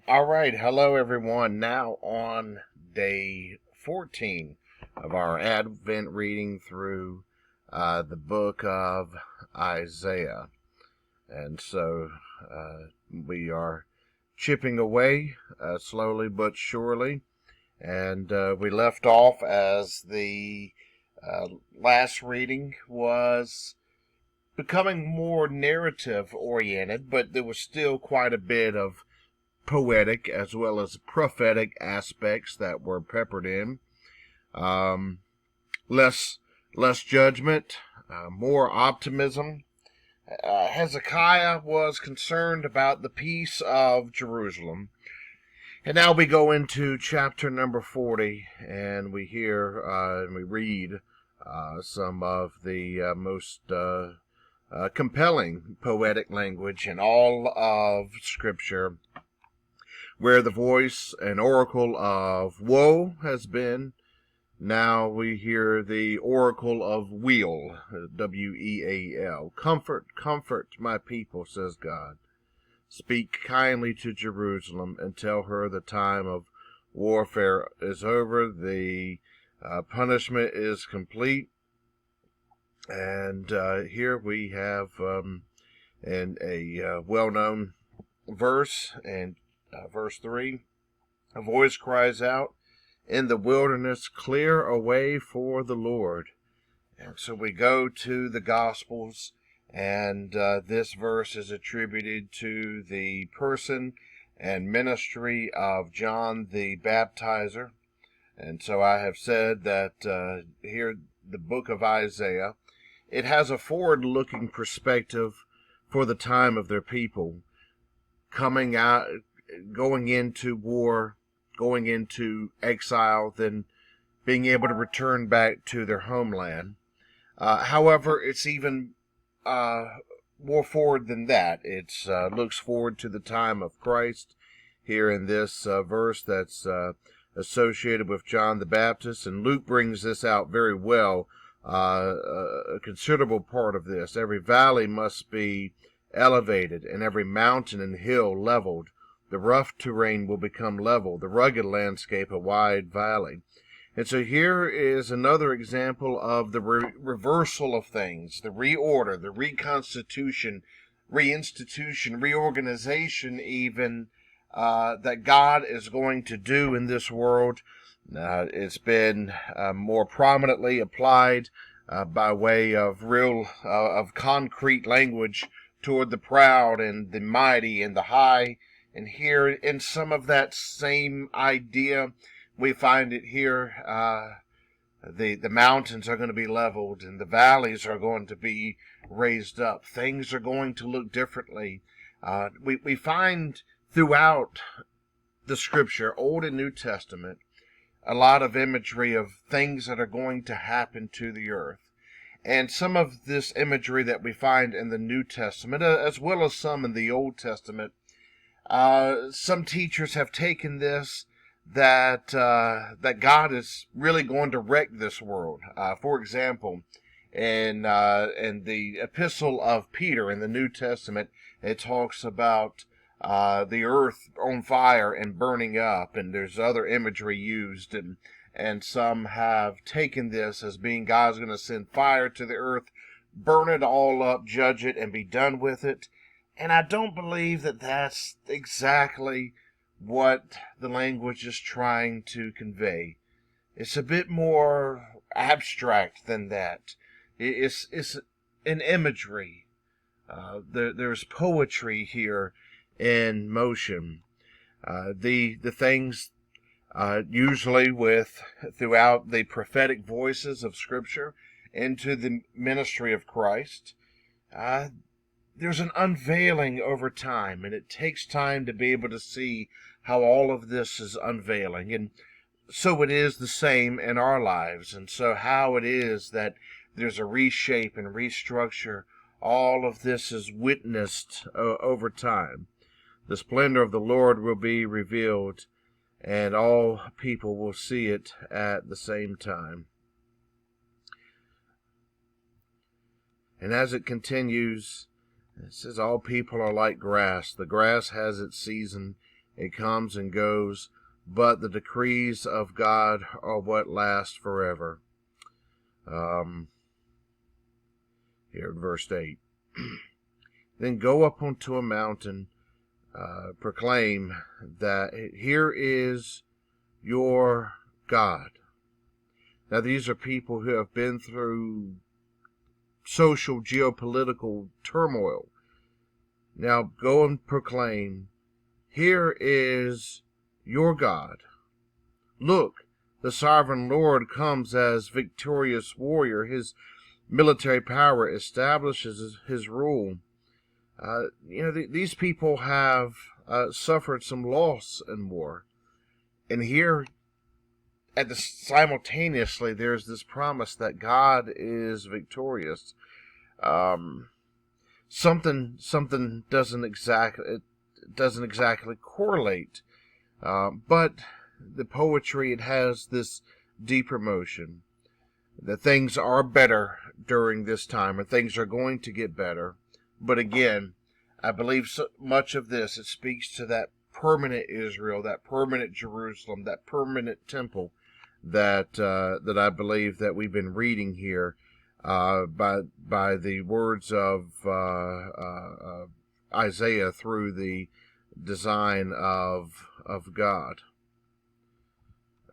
All right, hello everyone. Now on day 14 of our Advent reading through the book of Isaiah. And so we are chipping away slowly but surely. And we left off as the last reading was becoming more narrative oriented, but there was still quite a bit of poetic as well as prophetic aspects that were peppered in. Um, less judgment, more optimism. Hezekiah was concerned about the peace of Jerusalem. And now we go into chapter number 40, and we hear and we read some of the most compelling poetic language in all of Scripture, where the voice and oracle of woe has been. Now we hear the oracle of weal, W-E-A-L. Comfort, comfort my people, says God. Speak kindly to Jerusalem and tell her the time of warfare is over. The punishment is complete. And here we have a well-known verse, and verse 3, a voice cries out, in the wilderness, clear a way for the Lord. And so we go to the Gospels, and this verse is attributed to the person and ministry of John the Baptizer. And so I have said that here, the book of Isaiah, it has a forward-looking perspective for the time of their people, coming out, going into war, going into exile, then being able to return back to their homeland. However, it's even more forward than that. It looks forward to the time of Christ here in this verse that's associated with John the Baptist, and Luke brings this out very well. A considerable part of this. Every valley must be elevated, and every mountain and hill leveled. The rough terrain will become level, the rugged landscape a wide valley. And so here is another example of the reversal of things, the reorder, the reconstitution, reinstitution, reorganization even, that God is going to do in this world. It's been more prominently applied by way of of concrete language toward the proud and the mighty and the high. And here, in some of that same idea, we find it here. The mountains are going to be leveled, and the valleys are going to be raised up. Things are going to look differently. We find throughout the Scripture, Old and New Testament, a lot of imagery of things that are going to happen to the earth. And some of this imagery that we find in the New Testament, as well as some in the Old Testament, some teachers have taken this that God is really going to wreck this world. For example, in the Epistle of Peter in the New Testament, it talks about the earth on fire and burning up, and there's other imagery used, and some have taken this as being God's going to send fire to the earth, burn it all up, judge it, and be done with it. And I don't believe that that's exactly what the language is trying to convey. It's a bit more abstract than that. It's an imagery. There's poetry here in motion. The things usually throughout the prophetic voices of Scripture into the ministry of Christ, there's an unveiling over time, and it takes time to be able to see how all of this is unveiling. And so it is the same in our lives. And so how it is that there's a reshape and restructure, all of this is witnessed over time. The splendor of the Lord will be revealed, and all people will see it at the same time. And as it continues, it says, all people are like grass. The grass has its season, It comes and goes, but the decrees of God are what last forever. Here in verse 8. Then go up onto a mountain, proclaim that here is your God. Now, these are people who have been through social, geopolitical turmoil. Now, go and proclaim, here is your God. Look, the sovereign Lord comes as victorious warrior. His military power establishes his rule. These people have suffered some loss in war. And here, simultaneously, there's this promise that God is victorious. Something doesn't exactly correlate, but the poetry, it has this deep emotion that things are better during this time, and things are going to get better. But again, I believe so much of this, it speaks to that permanent Israel, that permanent Jerusalem, that permanent temple that I believe that we've been reading here by the words of Isaiah through the design of God.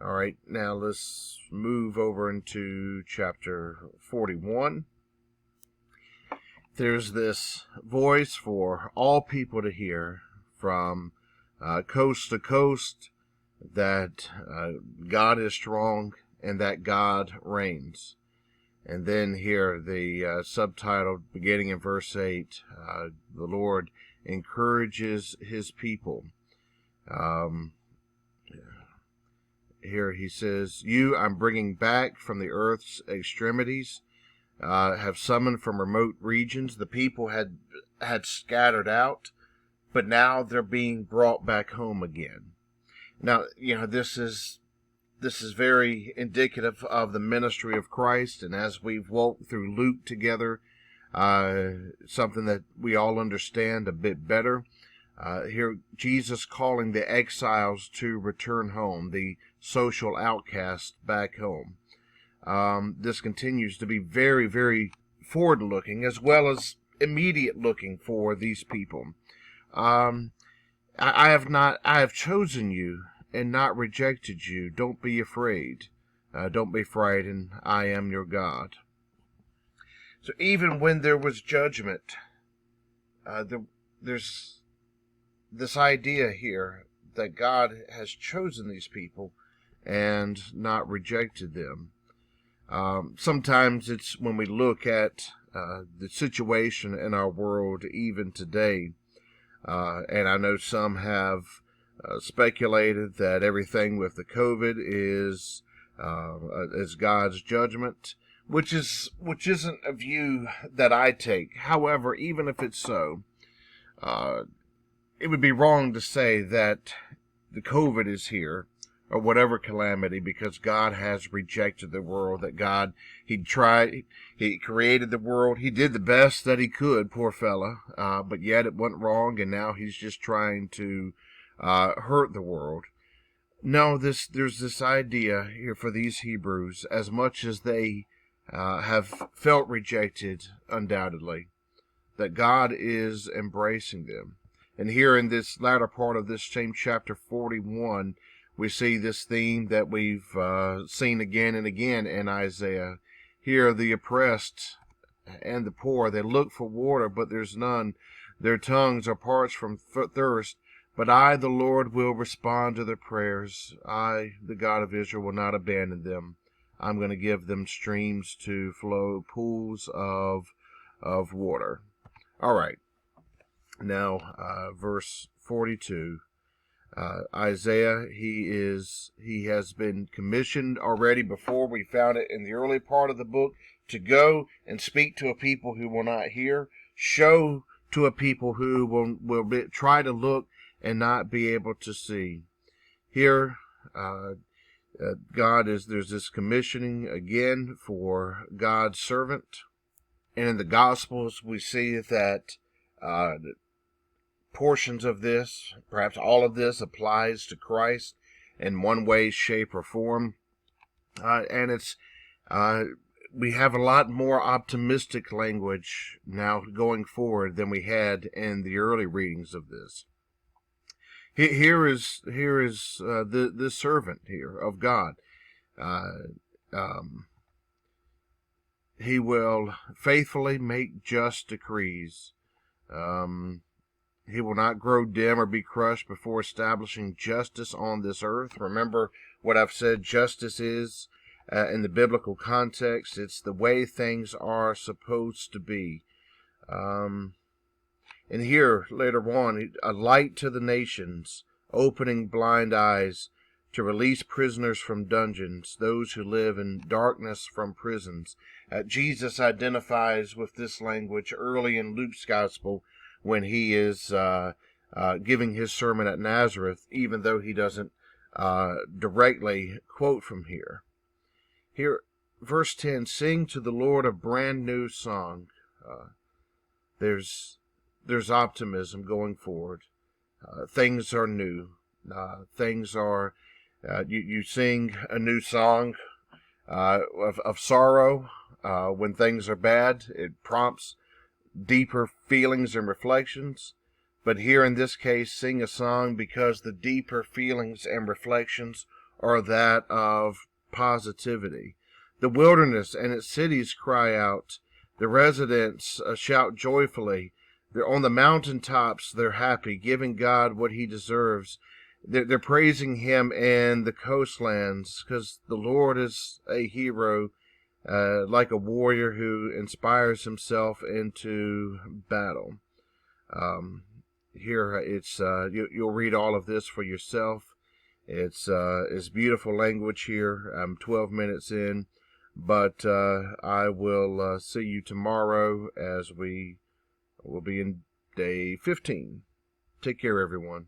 All right, now let's move over into chapter 41. There's this voice for all people to hear from coast to coast that God is strong and that God reigns. And then here the subtitle beginning in verse 8, the Lord encourages his people. Here he says, you I'm bringing back from the earth's extremities, have summoned from remote regions. The people had scattered out, but now they're being brought back home again. Now, this is very indicative of the ministry of Christ, and as we've walked through Luke together, something that we all understand a bit better. Here, Jesus calling the exiles to return home, the social outcasts back home. This continues to be very, very forward-looking as well as immediate-looking for these people. I have chosen you and not rejected you. Don't be afraid. Don't be frightened. I am your God. So even when there was judgment, there's this idea here that God has chosen these people and not rejected them. Sometimes it's when we look at the situation in our world even today, and I know some have speculated that everything with the COVID is God's judgment, which isn't a view that I take. However, even if it's so, it would be wrong to say that the COVID is here or whatever calamity because God has rejected the world, that he created the world, he did the best that he could, poor fella, but yet it went wrong, and now he's just trying to hurt the world. No, there's this idea here for these Hebrews, as much as they have felt rejected, undoubtedly, that God is embracing them. And here in this latter part of this same chapter 41, we see this theme that we've seen again and again in Isaiah. Here the oppressed and the poor, they look for water, but there's none. Their tongues are parched from thirst. But I, the Lord, will respond to their prayers. I, the God of Israel, will not abandon them. I'm going to give them streams to flow, pools of water. All right. Now, verse 42. Isaiah, he has been commissioned already before. We found it in the early part of the book to go and speak to a people who will not hear, show to a people who will try to look and not be able to see. Here, there's this commissioning again for God's servant. And in the Gospels, we see that portions of this, perhaps all of this, applies to Christ in one way, shape, or form. And it's we have a lot more optimistic language now going forward than we had in the early readings of this. Here is this servant here of God. He will faithfully make just decrees. He will not grow dim or be crushed before establishing justice on this earth. Remember what I've said justice is in the biblical context. It's the way things are supposed to be. And here, later on, a light to the nations, opening blind eyes, to release prisoners from dungeons, those who live in darkness from prisons. Jesus identifies with this language early in Luke's gospel when he is giving his sermon at Nazareth, even though he doesn't directly quote from here. Here, verse 10, sing to the Lord a brand new song. There's optimism going forward. Things are new. Things are, you sing a new song of sorrow when things are bad. It prompts deeper feelings and reflections. But here in this case, sing a song because the deeper feelings and reflections are that of positivity. The wilderness and its cities cry out. The residents shout joyfully. They're on the mountaintops. They're happy, giving God what he deserves. They're praising him in the coastlands because the Lord is a hero, like a warrior who inspires himself into battle. Here, it's you'll read all of this for yourself. It's beautiful language here. I'm 12 minutes in, but I will see you tomorrow as we will be in day 15. Take care, everyone.